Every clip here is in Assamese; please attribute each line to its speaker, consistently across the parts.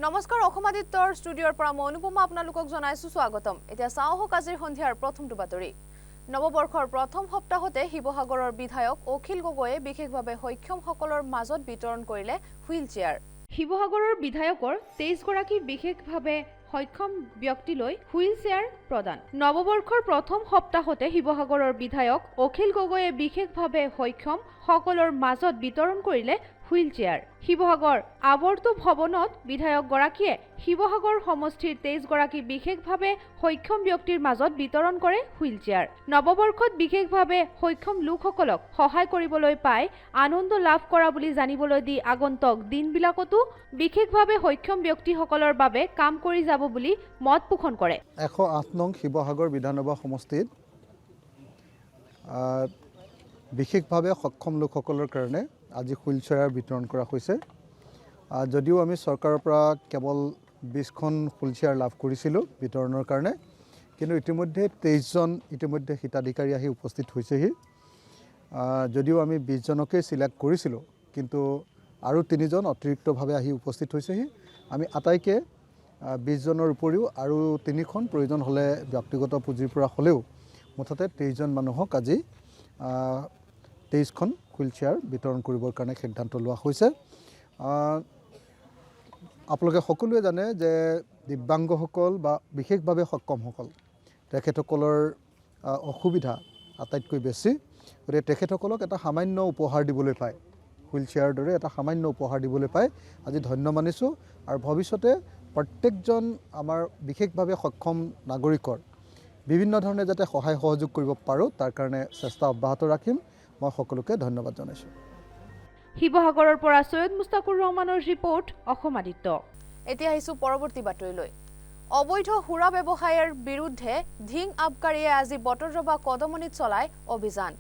Speaker 1: নমস্কাৰ অসমাদিত্যৰ ষ্টুডিঅ'ৰ পৰা মই অনুপমা আপোনালোকক জনাইছো স্বাগতম। এতিয়া চাওহক আজিৰ সন্ধিয়াৰ প্ৰথমটো বাতৰি। নৱবৰ্ষৰ প্ৰথম সপ্তাহতে শিৱসাগৰৰ বিধায়ক অখিল গগৈয়ে বিশেষভাৱে সক্ষমসকলৰ মাজত বিতৰণ কৰিলে হুইল চেয়াৰ। শিৱসাগৰৰ বিধায়কৰ 23 গৰাকী বিশেষভাৱে সক্ষম ব্যক্তিলৈ হুইল চেয়াৰ প্ৰদান। নৱবৰ্ষৰ প্ৰথম সপ্তাহতে শিৱসাগৰৰ বিধায়ক অখিল গগৈয়ে বিশেষভাৱে সক্ষম সকলৰ মাজত বিতৰণ কৰিলে হুইল চেয়াৰ। শিৱসাগৰ আৱৰ্ত ভৱনত বিধায়ক গৰাকীয়ে শিৱসাগৰ সমষ্টিৰ 23 গৰাকী বিশেষভাৱে সক্ষম ব্যক্তিৰ মাজত বিতৰণ কৰে হুইল চেয়াৰ। নৱবৰ্ষত বিশেষভাৱে সক্ষম লোকসকলক সহায় কৰিবলৈ পাই আনন্দ লাভ কৰা বুলি জানিবলৈ দি আগন্তুক দিনবিলাকতো বিশেষভাৱে সক্ষম ব্যক্তিসকলৰ বাবে কাম কৰি যাব বুলি মত পোষণ কৰে।
Speaker 2: 108 নং শিৱসাগৰ বিধানসভা সমষ্টিত বিশেষভাৱে সক্ষম লোকসকলৰ কাৰণে আজি হুইল চেয়াৰ বিতৰণ কৰা হৈছে। যদিও আমি চৰকাৰৰ পৰা কেৱল 20খন হুইল চেয়াৰ লাভ কৰিছিলোঁ বিতৰণৰ কাৰণে, কিন্তু ইতিমধ্যে 23জন ইতিমধ্যে হিতাধিকাৰী আহি উপস্থিত হৈছেহি। যদিও আমি 20জনকেই চিলেক্ট কৰিছিলোঁ, কিন্তু আৰু 3জন অতিৰিক্তভাৱে আহি উপস্থিত হৈছেহি। আমি আটাইকে 20জনৰ উপৰিও আৰু 3খন প্ৰয়োজন হ'লে ব্যক্তিগত পুঁজিৰ পৰা হ'লেও মুঠতে 23জন মানুহক আজি 23খন হুইল চেয়াৰ বিতৰণ কৰিবৰ কাৰণে সিদ্ধান্ত লোৱা হৈছে। আপোনালোকে সকলোৱে জানে যে দিব্যাংগসকল বা বিশেষভাৱে সক্ষমসকল তেখেতসকলৰ অসুবিধা আটাইতকৈ বেছি। গতিকে তেখেতসকলক এটা সামান্য উপহাৰ দিবলৈ পায়, হুইল চেয়াৰৰ দৰে এটা সামান্য উপহাৰ দিবলৈ পায় আজি ধন্য মানিছোঁ। আৰু ভৱিষ্যতে প্ৰত্যেকজন আমাৰ বিশেষভাৱে সক্ষম নাগৰিকৰ বিভিন্ন ধৰণে যাতে সহায় সহযোগ কৰিব পাৰোঁ তাৰ কাৰণে চেষ্টা অব্যাহত ৰাখিম। মই সকলোকে ধন্যবাদ জনাইছোঁ।
Speaker 1: শিৱসাগৰৰ পৰা সৈয়দ মুস্তাকুৰ ৰহমানৰ ৰিপৰ্ট অসমাদিত্য। এতিয়া আহিছোঁ পৰৱৰ্তী বাতৰিলৈ। অবৈধ সুৰা ব্যৱসায়ৰ বিৰুদ্ধে ধিং আবকাৰীয়ে আজি বটদ্ৰৱা কদমনিত চলাই অভিযান।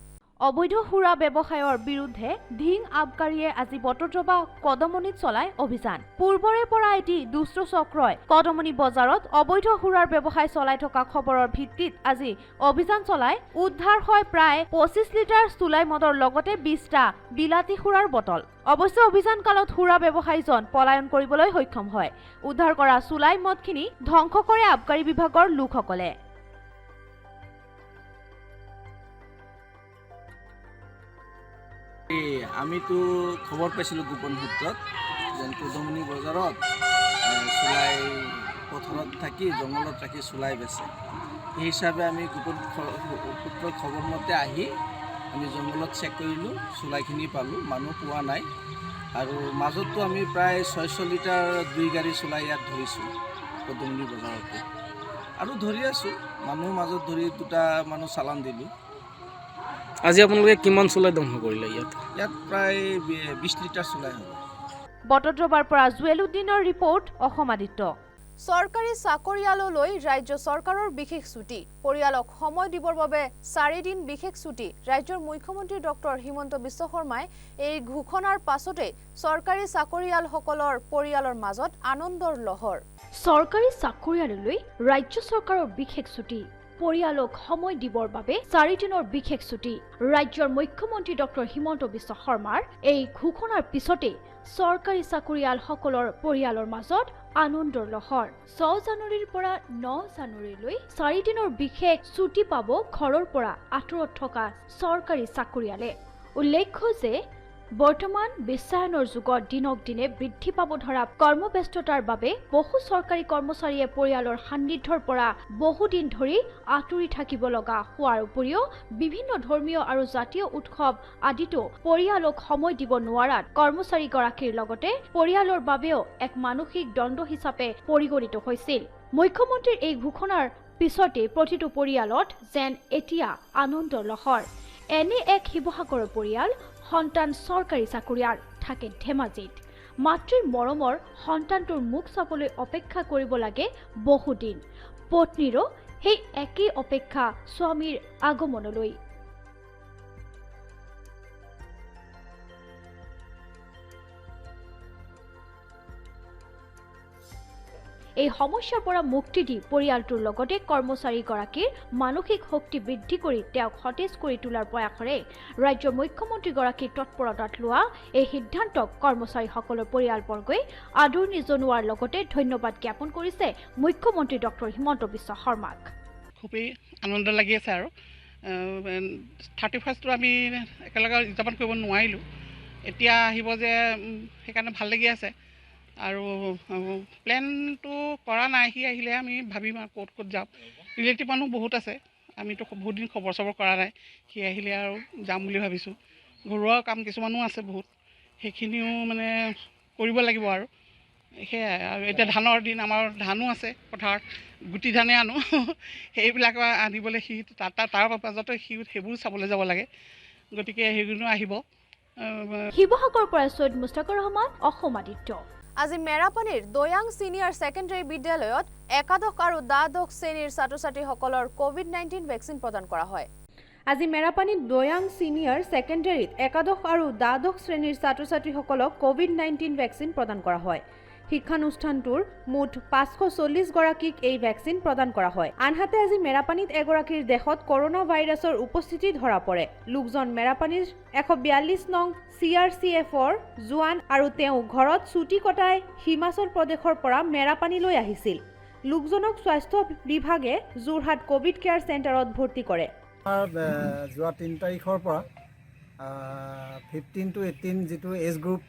Speaker 1: অবৈধ সুৰা ব্যৱসায়ৰ বিৰুদ্ধে ধিং আবকাৰীয়ে আজি বটদ্ৰৱা কদমনিত চলাই অভিযান। পূৰ্বৰে পৰা এটি দুষ্ট চক্ৰই কদমনি বজাৰত অবৈধ সুৰাৰ ব্যৱসায় চলাই থকা খবৰৰ ভিত্তিত আজি অভিযান চলাই উদ্ধাৰ হয় প্ৰায় 25 লিটাৰ চুলাই মদৰ লগতে 20টা বিলাতী সুৰাৰ বটল। অৱশ্যে অভিযান কালত সুৰা ব্যৱসায়ীজন পলায়ন কৰিবলৈ সক্ষম হয়। উদ্ধাৰ কৰা চুলাই মদখিনি ধ্বংস কৰে আবকাৰী বিভাগৰ লোকসকলে।
Speaker 3: আমিতো খবৰ পাইছিলোঁ গোপন সূত্ৰত যে কদমনি বজাৰত চুলাই পথাৰত থাকি জংঘলত ৰাখি চুলাই বেচে। সেই হিচাপে আমি গোপন সূত্ৰৰ খবৰ মতে আহি আমি জংঘলত চেক কৰিলোঁ, চুলাইখিনি পালোঁ, মানুহ পোৱা নাই। আৰু মাজতো আমি প্ৰায় 600 লিটাৰ 2 গাড়ী চুলাই ইয়াত ধৰিছোঁ কদমনি বজাৰতে। আৰু ধৰি আছোঁ, মানুহৰ মাজত ধৰি 2টা মানুহ চালান দিলোঁ।
Speaker 4: আজি আপোনালোকে কিমান চুলাই ধ্বংস কৰিলে?
Speaker 3: ইয়াত প্ৰায় 20 লিটাৰ চুলাই হ'ব।
Speaker 1: বটদ্ৰৱাৰ পৰা জুৱেলুদ্দিনৰ ৰিপৰ্ট অসমাদিত্য। চৰকাৰী চাকৰিয়াললৈ ৰাজ্য চৰকাৰৰ বিশেষ ছুটি। পৰিয়ালক সময় দিবৰ বাবে 4 দিন বিশেষ ছুটি। ৰাজ্যৰ মুখ্যমন্ত্ৰী ডক্টৰ হিমন্ত বিশ্ব শৰ্মাই এই ঘোষণাৰ পাছতে চৰকাৰী চাকৰিয়ালসকলৰ পৰিয়ালৰ মাজত আনন্দৰ লহৰ।
Speaker 5: চৰকাৰী চাকৰিয়াললৈ ৰাজ্য চৰকাৰৰ বিশেষ ছুটি। পৰিয়ালক সময় দিবৰ বাবে 4 দিনৰ বিশেষ ছুটি। ৰাজ্যৰ মুখ্যমন্ত্ৰী ডক্টৰ হিমন্ত বিশ্ব শৰ্মাৰ এই ঘোষণাৰ পিছতে চৰকাৰী চাকৰিয়ালসকলৰ পৰিয়ালৰ মাজত আনন্দৰ লহৰ। 6 জানুৱাৰীৰ পৰা 9 জানুৱাৰীলৈ 4 দিনৰ বিশেষ ছুটি পাব ঘৰৰ পৰা আঁতৰত থকা চৰকাৰী চাকৰিয়ালে। উল্লেখ্য যে বৰ্তমান বিশ্বায়নৰ যুগত দিনক দিনে বৃদ্ধি পাব ধৰা কৰ্মব্যস্ততাৰ বাবে বহু চৰকাৰী কৰ্মচাৰীয়ে পৰিয়ালৰ সান্নিধ্যৰ পৰা বহুদিন ধৰি আঁতৰি থাকিব লগা হোৱাৰ উপৰিও বিভিন্ন ধৰ্মীয় আৰু জাতীয় উৎসৱ আদিতো পৰিয়ালক সময় দিব নোৱাৰাত কৰ্মচাৰীগৰাকীৰ লগতে পৰিয়ালৰ বাবেও এক মানসিক দ্বন্দ্ব হিচাপে পৰিগণিত হৈছিল। মুখ্যমন্ত্ৰীৰ এই ঘোষণাৰ পিছতে প্ৰতিটো পৰিয়ালত যেন এতিয়া আনন্দৰ লহৰ। এনে এক শিৱসাগৰৰ পৰিয়াল, সন্তান চৰকাৰী চাকৰিয়াল, থাকে ধেমাজিত। মাতৃৰ মৰমৰ সন্তানটোৰ মুখ চাবলৈ অপেক্ষা কৰিব লাগে বহুদিন। পত্নীৰো সেই একেই অপেক্ষা স্বামীৰ আগমনলৈ। এই সমস্যাৰ পৰা মুক্তি দি পৰিয়ালটোৰ লগতে কৰ্মচাৰীগৰাকীৰ মানসিক শক্তি বৃদ্ধি কৰি তেওঁক সতেজ কৰি তোলাৰ প্ৰয়াসৰে ৰাজ্যৰ মুখ্যমন্ত্ৰীগৰাকীৰ তৎপৰতাত লোৱা এই সিদ্ধান্তক কৰ্মচাৰীসকলৰ পৰিয়ালবৰ্গই আদৰণি জনোৱাৰ লগতে ধন্যবাদ জ্ঞাপন কৰিছে মুখ্যমন্ত্ৰী ডক্টৰ হিমন্ত বিশ্ব শৰ্মাক।
Speaker 6: খুবেই আনন্দ লাগি আছে আৰু 31টো আমি একেলগে উদযাপন কৰিব নোৱাৰিলোঁ, এতিয়া আহিব যে সেইকাৰণে ভাল লাগি আছে। আৰু প্লেনটো কৰা নাই, সি আহিলে আমি ভাবিম আৰু ক'ত যাম। ৰিলেটিভ মানুহ বহুত আছে, আমিতো বহুত দিন খবৰ চবৰ কৰা নাই, সি আহিলে আৰু যাম বুলি ভাবিছোঁ। ঘৰুৱা কাম কিছুমানো আছে বহুত, সেইখিনিও মানে কৰিব লাগিব আৰু সেয়াই। আৰু এতিয়া ধানৰ দিন, আমাৰ ধানো আছে পথাৰত, গুটি ধানে আনো সেইবিলাক আনিবলৈ সি তাৰ মাজতে সি সেইবোৰ চাবলৈ যাব লাগে, গতিকে সেইগুলো আহিব।
Speaker 5: শিৱসাগৰৰ পৰা সৈয়দ মুস্তাকৰ ৰহমান, অসম আদিত্য।
Speaker 1: আজি মেৰাপানীৰ দৈয়াং ছিনিয়ৰ ছেকেণ্ডেৰী বিদ্যালয়ত একাদশ আৰু দ্বাদশ শ্ৰেণীৰ ছাত্ৰ-ছাত্ৰীসকলৰ কোভিড-19 ভেকচিন প্ৰদান কৰা হয়।
Speaker 7: আজি মেৰাপানীত দৈয়াং ছিনিয়ৰ ছেকেণ্ডেৰীত একাদশ আৰু দ্বাদশ শ্ৰেণীৰ ছাত্ৰ-ছাত্ৰীসকলক কোভিড-19 ভেকচিন প্ৰদান কৰা হয়। শিক্ষানুষ্ঠানটোৰ মুঠ 540 গৰাকীক এই ভেকচিন প্ৰদান কৰা হয়। আনহাতে আজি মেৰাপানীত এগৰাকীৰ দেশত কৰোনা ভাইৰাছৰ উপস্থিতি ধৰা পৰে। লোকজন মেৰাপানীৰ 142 নং CRCFৰ জোৱান আৰু তেওঁ ঘৰত ছুটি কটাই হিমাচল প্ৰদেশৰ পৰা মেৰাপানীলৈ আহিছিল। লোকজনক স্বাস্থ্য বিভাগে যোৰহাট কোভিড কেয়াৰ চেণ্টাৰত ভৰ্তি কৰে।
Speaker 2: যোৱা 3 তাৰিখৰ পৰা 15 to 18 যিটো এজ গ্ৰুপ,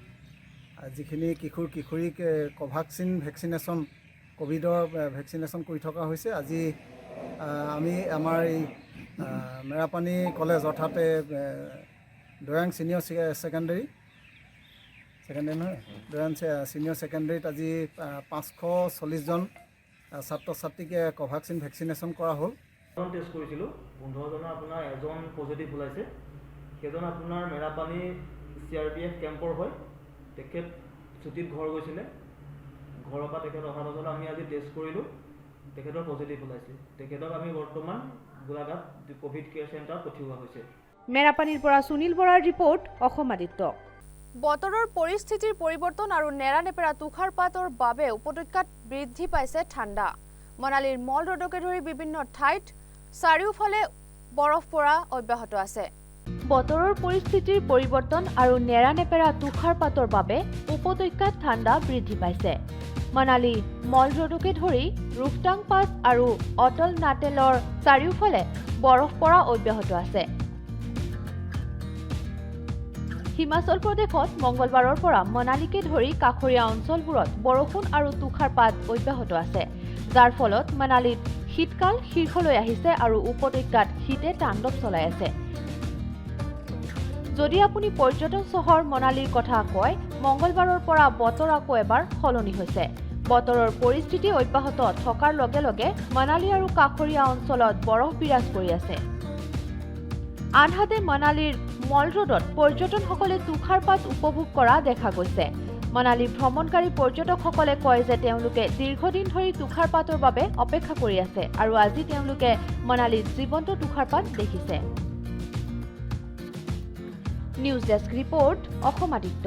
Speaker 2: যিখিনি কিশোৰীক কোভাক্সিন ভেকচিনেশ্যন, কোভিডৰ ভেকচিনেশ্যন কৰি থকা হৈছে। আজি আমি আমাৰ এই মেৰাপানী কলেজ অৰ্থাৎ দৈয়াং ছিনিয়ৰ ছেকেণ্ডেৰী নহয়, দৈয়াং ছিনিয়ৰ ছেকেণ্ডেৰীত আজি 540জন ছাত্ৰ ছাত্ৰীক কোভাক্সিন ভেকচিনেশ্যন কৰা হ'ল।
Speaker 8: টেষ্ট কৰিছিলোঁ, 15জনৰ আপোনাৰ এজন পজিটিভ ওলাইছে। সেইজন আপোনাৰ মেৰাপানী CRPF কেম্পৰ হয়। তেখেত ছুটীত ঘৰ গৈছিলে, ঘৰৰ পৰা তেখেত অহাৰ পাছত আমি আজি টেষ্ট কৰিলোঁ, তেখেতৰ পজিটিভ ওলাইছে। তেখেতক আমি বৰ্তমান গোলাঘাট কোভিড কেয়াৰ চেণ্টাৰত পঠিওৱা হৈছে।
Speaker 7: মেৰাপানীৰ পৰা সুনীল বৰাৰ ৰিপৰ্ট, অসম আদিত্য।
Speaker 1: বতৰৰ পৰিস্থিতিৰ পৰিৱৰ্তন আৰু নেৰানেপেৰা তুষাৰপাতৰ বাবে উপত্যকাত বৃদ্ধি পাইছে ঠাণ্ডা। মনালীৰ মল ৰোডকে ধৰি বিভিন্ন ঠাইত চাৰিওফালে বৰফ পৰা অব্যাহত আছে।
Speaker 5: বতৰৰ পৰিস্থিতিৰ পৰিৱৰ্তন আৰু নেৰানেপেৰা তুষাৰপাতৰ বাবে উপত্যকাত ঠাণ্ডা বৃদ্ধি পাইছে। মনালী মল ৰোডকে ধৰি ৰোহতাং পাছ আৰু অটল নাটেলৰ চাৰিওফালে বৰফ পৰা অব্যাহত আছে। হিমাচল প্ৰদেশত মঙলবাৰৰ পৰা মনালীকে ধৰি কাষৰীয়া অঞ্চলবোৰত বৰষুণ আৰু তুষাৰপাত অব্যাহত আছে, যাৰ ফলত মনালীত শীতকাল শীৰ্ষলৈ আহিছে আৰু উপত্যকাত শীতে তাণ্ডৱ চলাই আছে। যদি আপুনি পৰ্যটন চহৰ মনালীৰ কথা কয়, মঙলবাৰৰ পৰা বতৰ আকৌ এবাৰ সলনি হৈছে। বতৰৰ পৰিস্থিতি অব্যাহত থকাৰ লগে লগে মনালী আৰু কাষৰীয়া অঞ্চলত বৰফ বিৰাজ কৰি আছে। আনহাতে মনালীৰ মল ৰোডত পৰ্যটকসকলে তুষাৰপাত উপভোগ কৰা দেখা গৈছে। মনালী ভ্ৰমণকাৰী পৰ্যটকসকলে কয় যে তেওঁলোকে দীৰ্ঘদিন ধৰি তুষাৰপাতৰ বাবে অপেক্ষা কৰি আছে আৰু আজি তেওঁলোকে মনালীত জীৱন্ত তুষাৰপাত দেখিছে। News desk report, Assam Aditya.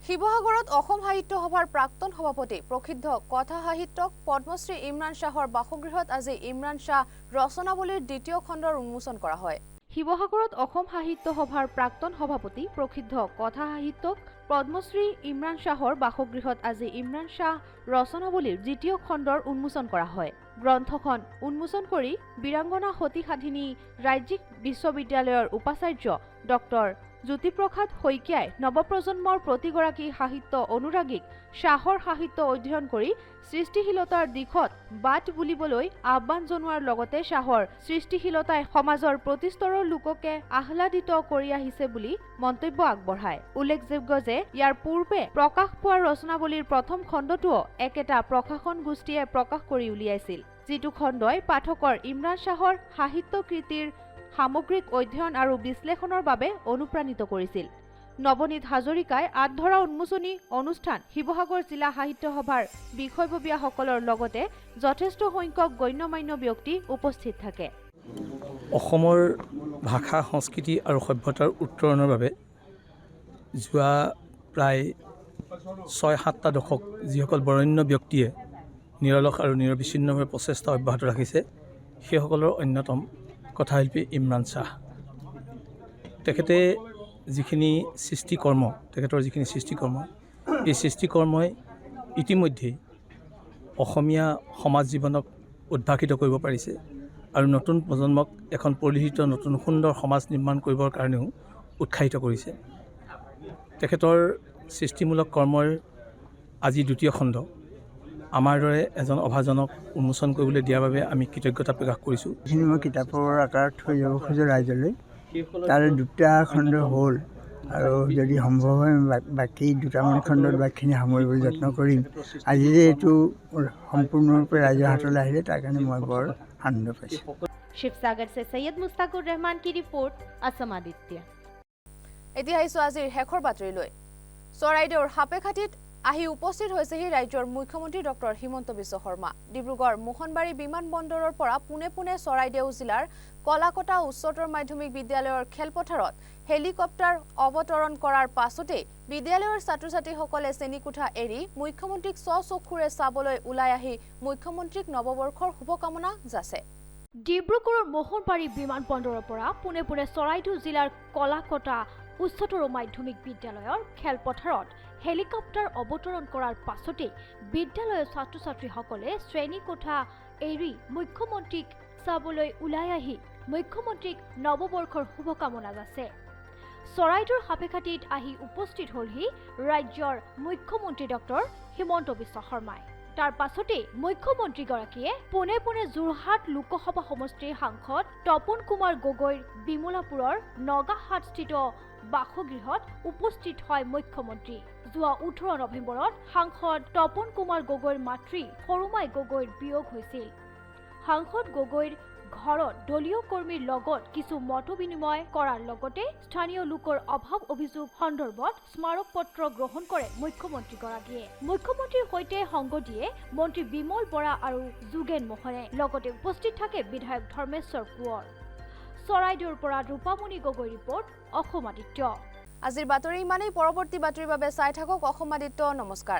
Speaker 1: শিৱসাগৰত অসম সাহিত্য সভাৰ প্ৰাক্তন সভাপতি প্ৰসিদ্ধ কথা সাহিত্যক পদ্মশ্ৰী ইমৰান শ্বাহৰ বাসগৃহত আজি ইমৰান শ্বাহ ৰচনাৱলীৰ দ্বিতীয় খণ্ডৰ উন্মোচন কৰা হয়।
Speaker 7: শিৱসাগৰত অসম সাহিত্য সভাৰ প্ৰাক্তন সভাপতি প্ৰসিদ্ধ কথা সাহিত্যক পদ্মশ্ৰী ইমৰান শ্বাহৰ বাসগৃহত আজি ইমৰান শ্বাহ ৰচনাৱলীৰ দ্বিতীয় খণ্ডৰ উন্মোচন কৰা হয়। গ্ৰন্থখন উন্মোচন কৰি বীৰাংগনা সতী সাধিনী ৰাজ্যিক বিশ্ববিদ্যালয়ৰ উপাচাৰ্য ডক্টৰ জ্যোতিপ্ৰসাদ শইকীয়াই নৱপ্ৰজন্মৰ প্ৰতিগৰাকী সাহিত্য অনুৰাগীক শ্বাহৰ সাহিত্য অধ্যয়ন কৰি সৃষ্টিশীলতাৰ দিশত বাট বুলিবলৈ আহ্বান জনোৱাৰ লগতে শ্বাহৰ সৃষ্টিশীলতাই সমাজৰ প্ৰতিস্তৰৰ লোককে আহ্লাদিত কৰি আহিছে বুলি মন্তব্য আগবঢ়ায়। উল্লেখযোগ্য যে ইয়াৰ পূৰ্বে প্ৰকাশ পোৱা ৰচনাৱলীৰ প্ৰথম খণ্ডটোও একেটা প্ৰকাশন গোষ্ঠীয়ে প্ৰকাশ কৰি উলিয়াইছিল, যিটো খণ্ডই পাঠকৰ ইমৰান শ্বাহৰ সাহিত্য কৃতিৰ সামগ্ৰিক অধ্যয়ন আৰু বিশ্লেষণৰ বাবে অনুপ্ৰাণিত কৰিছিল। নৱনীত হাজৰিকাই আধৰা উন্মোচনী অনুষ্ঠান শিৱসাগৰ জিলা সাহিত্য সভাৰ বিষয়ববীয়াসকলৰ লগতে যথেষ্ট সংখ্যক গণ্যমান্য ব্যক্তি উপস্থিত থাকে।
Speaker 9: অসমৰ ভাষা সংস্কৃতি আৰু সভ্যতাৰ উত্তৰণৰ বাবে যোৱা প্ৰায় ৬-৭টা দশক যিসকল বৰেণ্য ব্যক্তিয়ে নিৰলস আৰু নিৰবিচ্ছিন্নভাৱে প্ৰচেষ্টা অব্যাহত ৰাখিছে সেইসকলৰ অন্যতম কথাশিল্পী ইমৰান শ্বাহ। তেখেতে যিখিনি সৃষ্টিকৰ্ম এই সৃষ্টিকৰ্মই ইতিমধ্যেই অসমীয়া সমাজ জীৱনক উদ্ভাসিত কৰিব পাৰিছে আৰু নতুন প্ৰজন্মক এখন পৰিলিহিত নতুন সুন্দৰ সমাজ নিৰ্মাণ কৰিবৰ কাৰণেও উৎসাহিত কৰিছে। তেখেতৰ সৃষ্টিমূলক কৰ্মৰ আজি দ্বিতীয় খণ্ড আমাৰ দৰে এজন অভাজনক উন্মোচন কৰিবলৈ দিয়াৰ বাবে আমি কৃতজ্ঞতা প্ৰকাশ কৰিছোঁ।
Speaker 10: যিখিনি মই কিতাপৰ আকাৰত থৈ যাব খোজোঁ ৰাইজলৈ, তাৰে 2টা খণ্ড হ'ল আৰু যদি সম্ভৱ হয় বাকী 2টামান খণ্ডত বাকীখিনি সামৰিবলৈ যত্ন কৰিম। আজি যে এইটো সম্পূৰ্ণৰূপে ৰাইজৰ হাতলৈ আহিলে তাৰ কাৰণে মই বৰ আনন্দ পাইছোঁ।
Speaker 7: शिवसागर से सैयद मुस्ताकुर रहमान की रिपोर्ट, असम आदित्य।
Speaker 1: এতিয়া আহিছোঁ আজিৰ শেষৰ বাতৰিলৈ। চৰাইদেউৰ সাপেখাতিত আহি উপস্থিত হৈছেহি ৰাজ্যৰ মুখ্যমন্ত্ৰী ডক্টৰ হিমন্ত বিশ্ব শৰ্মা। ডিব্ৰুগড় মোহনবাৰী বিমানবন্দৰৰ পৰা পোনে পোনে চৰাইদেউ জিলাৰ কলাকটা উচ্চতৰ মাধ্যমিক বিদ্যালয়ৰ খেলপথাৰত হেলিকপ্টাৰ অৱতৰণ কৰাৰ পাছতেই বিদ্যালয়ৰ ছাত্ৰ-ছাত্ৰীসকলে শ্ৰেণীকোঠা এৰি মুখ্যমন্ত্ৰীক স্বচক্ষুৰে চাবলৈ ওলাই আহি মুখ্যমন্ত্ৰীক নৱবৰ্ষৰ শুভকামনা যাচে।
Speaker 5: ডিব্ৰুগড়ৰ মোহনবাৰী বিমানবন্দৰৰ পৰা পোনে পোনে চৰাইদেউ জিলাৰ কলাকটা উচ্চতৰ মাধ্যমিক বিদ্যালয়ৰ খেলপথাৰত হেলিকপ্টাৰ অৱতৰণ কৰাৰ পাছতেই বিদ্যালয়ৰ ছাত্ৰ-ছাত্ৰীসকলে শ্ৰেণীকোঠা এৰি মুখ্যমন্ত্ৰীক চাবলৈ ওলাই আহি মুখ্যমন্ত্ৰীক নৱবৰ্ষৰ শুভকামনা যাচে। চৰাইদেউৰ সাপেখাতিত আহি উপস্থিত হ'লহি ৰাজ্যৰ মুখ্যমন্ত্ৰী ডক্টৰ হিমন্ত বিশ্ব শৰ্মাই। তাৰ পাছতেই মুখ্যমন্ত্ৰীগৰাকীয়ে পোনে পোনে যোৰহাট লোকসভা সমষ্টিৰ সাংসদ তপন কুমাৰ গগৈৰ বিমলাপুৰৰ নগাহাটস্থিত বাসগৃহত উপস্থিত হয় মুখ্যমন্ত্ৰী। যোৱা 18 নৱেম্বৰত সাংসদ তপন কুমাৰ গগৈৰ মাতৃ সৰুমাই গগৈৰ বিয়োগ হৈছিল। সাংসদ গগৈৰ ঘৰত দলীয় কৰ্মীৰ লগত কিছু মত বিনিময় কৰাৰ লগতে স্থানীয় লোকৰ অভাৱ অভিযোগ সন্দৰ্ভত স্মাৰক পত্ৰ গ্ৰহণ কৰে মুখ্যমন্ত্ৰীগৰাকীয়ে। মুখ্যমন্ত্ৰীৰ সৈতে সংগ দিয়ে মন্ত্ৰী বিমল বৰা আৰু যোগেন মোহনে। লগতে উপস্থিত থাকে বিধায়ক ধৰ্মেশ্বৰ কোঁৱৰ। চৰাইদেউৰ পৰা ৰূপামণি গগৈ ৰিপৰ্ট, অসম আদিত্য।
Speaker 1: আজিৰ বাতৰি ইমানেই। পৰৱৰ্তী বাতৰিৰ বাবে চাই থাকক অসম আদিত্য। নমস্কাৰ।